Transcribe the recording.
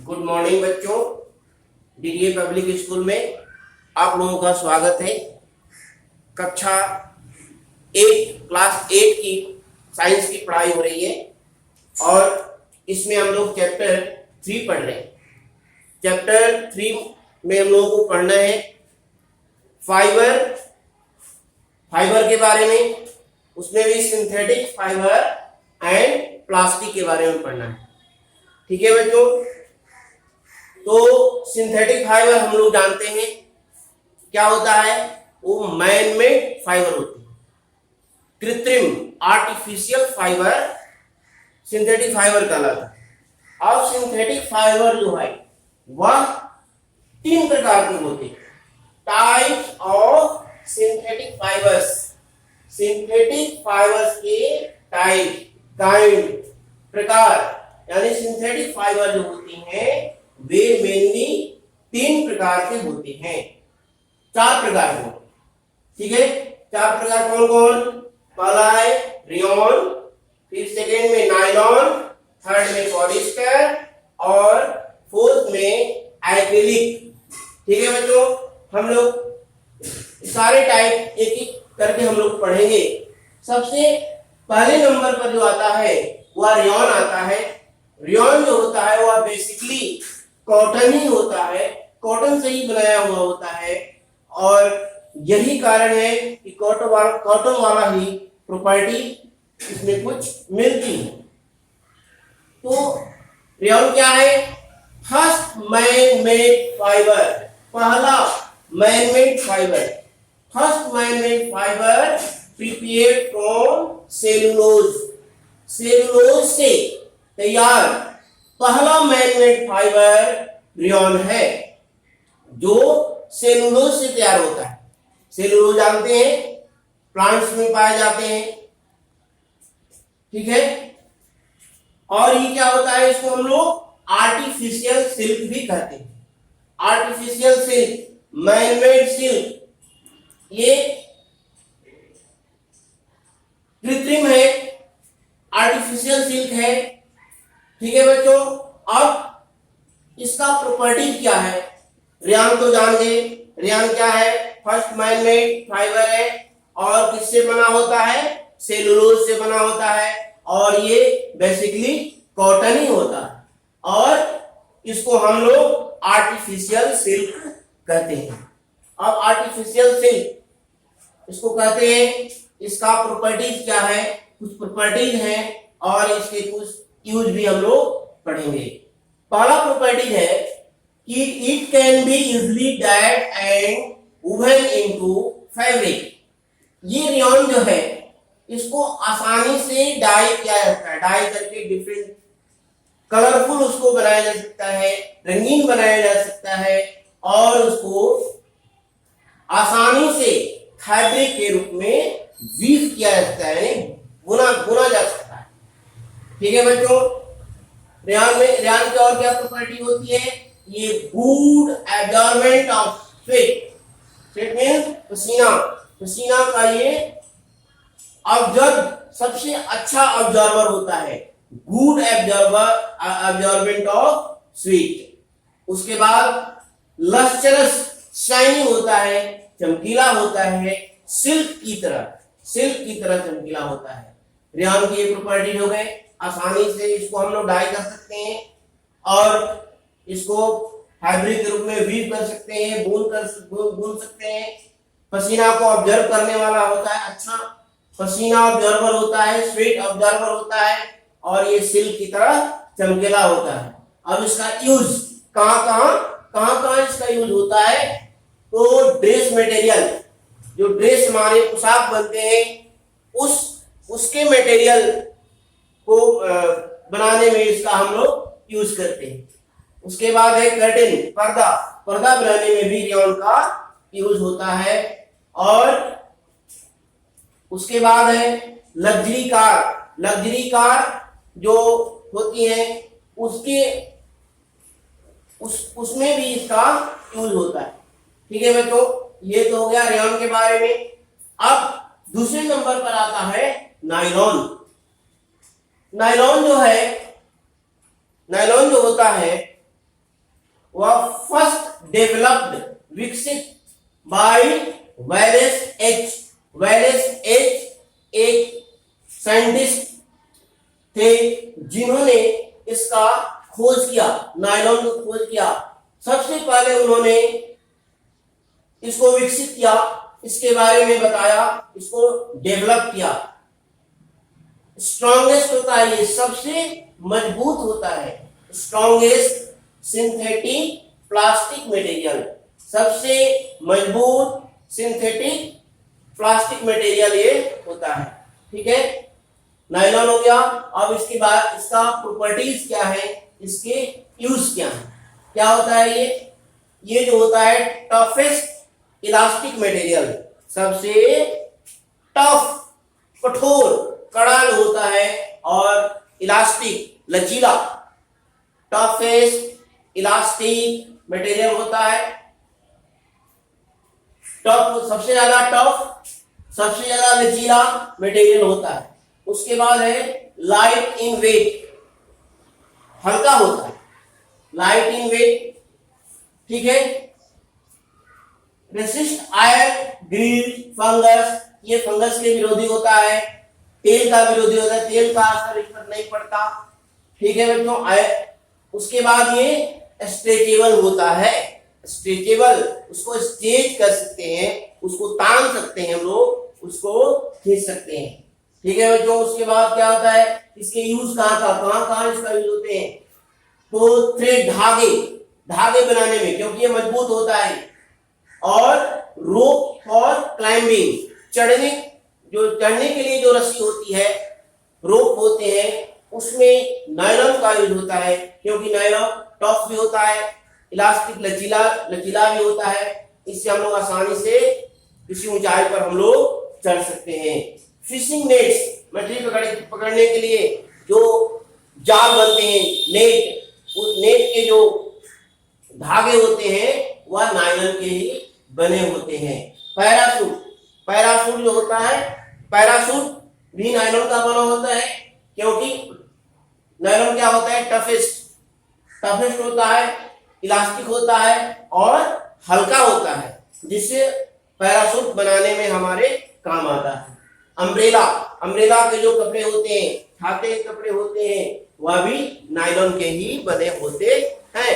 Good morning बच्चों। DDA public school में आप लोगों का स्वागत है। कक्षा 8 क्लास 8 की साइंस की पढ़ाई हो रही है और इसमें हम लोग चैप्टर 3 पढ़ रहे हैं। चैप्टर 3 में हम लोगों को पढ़ना है फाइबर के बारे में, उसमें भी सिंथेटिक फाइबर एंड प्लास्टिक के बारे में पढ़ना है। ठीक है बच्चों, तो सिंथेटिक फाइबर हम लोग जानते हैं क्या होता है। वो मैन मेड फाइबर होती है, कृत्रिम आर्टिफिशियल फाइबर सिंथेटिक फाइबर कहलाता है। और सिंथेटिक फाइबर जो है वह 3 प्रकार के होते हैं। Types of synthetic fibres, synthetic fibres के टाइप, काइंड, प्रकार, यानी सिंथेटिक फाइबर जो होती हैं वे मेनली 3 प्रकार के होते हैं। 4 प्रकार के, ठीक है। 4 प्रकार कौन कौन? पहला है रेयॉन, फिर सेकेंड में नायलॉन, थर्ड में पॉलिएस्टर और फोर्थ में एक्रिलिक। ठीक है बच्चों, हम लोग सारे टाइप एक एक करके हम लोग पढ़ेंगे। सबसे पहले नंबर पर जो आता है वह रेयॉन आता है। रेयॉन जो होता है वह बेसिकली कॉटन ही होता है, कॉटन से ही बनाया हुआ होता है और यही कारण है कि कॉटन वाला ही प्रॉपर्टी इसमें कुछ मिलती है। तो रेयॉन क्या है? फर्स्ट मैन मेड फाइबर, पहला man made fibre, first man made fibre prepared from cellulose, cellulose से तैयार पहला मैन मेड फाइबर रेयॉन है जो सेलुलोज से तैयार होता है। सेलुलोज जानते हैं प्लांट्स में पाए जाते हैं, ठीक है। और ये क्या होता है, इसको हम लोग आर्टिफिशियल सिल्क भी कहते हैं। Artificial silk, man made silk, ये कृत्रिम है, आर्टिफिशियल सिल्क है। ठीक है बच्चों, अब इसका प्रॉपर्टी क्या है? रेयॉन तो जान गए, रेयॉन क्या है? फर्स्ट मैन मेड फाइबर है और किससे बना होता है? सेलुलोज से बना होता है और ये बेसिकली कॉटन ही होता है और इसको हम लोग आर्टिफिशियल सिल्क कहते हैं। अब आर्टिफिशियल सिल्क इसको कहते हैं, इसका प्रॉपर्टीज क्या है? कुछ प्रॉपर्टीज हैं और इसके कुछ यूज भी हम लोग पढ़ेंगे। पहला प्रॉपर्टी है कि it can be easily died and woven into fabric. ये रेयॉन जो है इसको आसानी से डाई किया जाता है, डाई करके डिफरेंट कलरफुल उसको बनाया जा सकता है, रंगीन बनाया जा सकता है और उसको आसानी से फैब्रिक के रूप में वीव किया जा सकता है, बुना जा सकता है। ठीक है बच्चों, रेयॉन की और क्या प्रॉपर्टी होती है? ये good absorbent of sweat, sweat means पसीना, पसीना का ये सबसे अच्छा ऑब्जर्वर होता है, गुड एब्जॉर्बेंट ऑफ स्वेट। उसके बाद लस्टरस, शाइनिंग होता है, चमकीला होता है, सिल्क की तरह चमकीला होता है। रेयॉन की ये प्रॉपर्टी हो गए, आसानी से इसको हम लोग डाई कर सकते हैं और इसको फैब्रिक के रूप में वीव कर सकते हैं, बुन सकते हैं। पसीना को ऑब्जर्व करने वाला होता है, अच्छा पसीना ऑब्जर्वर होता है, स्वेट ऑब्जर्वर होता है और ये सिल्क की तरह चमकीला होता है। अब इसका यूज कहां इसका यूज होता है? तो ड्रेस मटेरियल, जो ड्रेस हमारे पोशाक बनते हैं उसके मटेरियल को बनाने में इसका हम लोग यूज करते हैं। उसके बाद है कर्टेन, पर्दा बनाने में भी रेयॉन का यूज होता है। और उसके बाद है लग्जरी कार जो होती है उसमें भी इसका यूज होता है। ठीक है बच्चों, ये तो हो गया रेयॉन के बारे में। अब दूसरे नंबर पर आता है नायलॉन। नायलॉन जो होता है वह फर्स्ट डेवलप्ड, विकसित by Wallace H. Wallace H एक साइंटिस्ट थे जिन्होंने इसका खोज किया, नायलॉन को खोज किया। सबसे पहले उन्होंने इसको विकसित किया, इसके बारे में बताया, इसको डेवलप किया। स्ट्रॉन्गेस्ट होता है, ये सबसे मजबूत होता है, स्ट्रॉन्गेस्ट सिंथेटिक प्लास्टिक मटेरियल, सबसे मजबूत सिंथेटिक प्लास्टिक मटेरियल ये होता है। ठीक है, नायलॉन हो गया। अब इसके बाद इसका प्रॉपर्टीज क्या है, इसके यूज क्या है, क्या होता है ये जो होता है टफेस्ट इलास्टिक मटेरियल, सबसे टफ, कठोर, कड़ा होता है, और इलास्टिक, लचीला, टफेस्ट इलास्टिक मटेरियल होता है। टफ, सबसे ज्यादा टफ, सबसे ज्यादा लचीला मटेरियल होता है। उसके बाद है लाइट इन वेट, हल्का होता है, लाइट इन वेट। ठीक है, रेसिस्ट आयरन, ग्रीस, फंगस, ये फंगस के विरोधी होता है, तेल का विरोधी होता है, तेल का असर इस पर नहीं पड़ता। ठीक है बच्चों, उसके बाद ये स्ट्रेचेबल होता है, स्ट्रेचेबल, उसको स्ट्रेच कर सकते हैं, उसको तान सकते हैं हम लोग, उसको खींच सकते हैं। ठीक है बच्चों, उसके बाद क्या होता है, इसके यूज कहाँ इसका यूज होते हैं, तो थ्रेड, धागे बनाने में, क्योंकि ये मजबूत होता है, और रोप फॉर क्लाइंबिंग, चढ़ने के लिए जो रस्सी होती है, रोप होते हैं, उसमें नायलॉन का यूज होता है, क्योंकि नायलॉन टफ भी होता है, इलास्टिक, लचीला भी होता है। इससे हम लोग आसानी से किसी ऊंचाई पर हम लोग चढ़ सकते हैं। फिशिंग नेट्स, मछली पकड़ने के लिए जो जाल बनते हैं, नेट, उस नेट के जो धागे होते हैं वह नायलॉन के ही बने होते हैं। पैराशूट जो होता है, पैराशूट भी नायलॉन का बना होता है, क्योंकि नायलॉन क्या होता है, टफेस्ट होता है, इलास्टिक होता है, और हल्का होता है, जिससे पैराशूट बनाने में हमारे काम आता है। अम्ब्रेला के जो कपड़े होते हैं, छाते के कपड़े होते हैं, वह भी नायलॉन के ही बने होते हैं।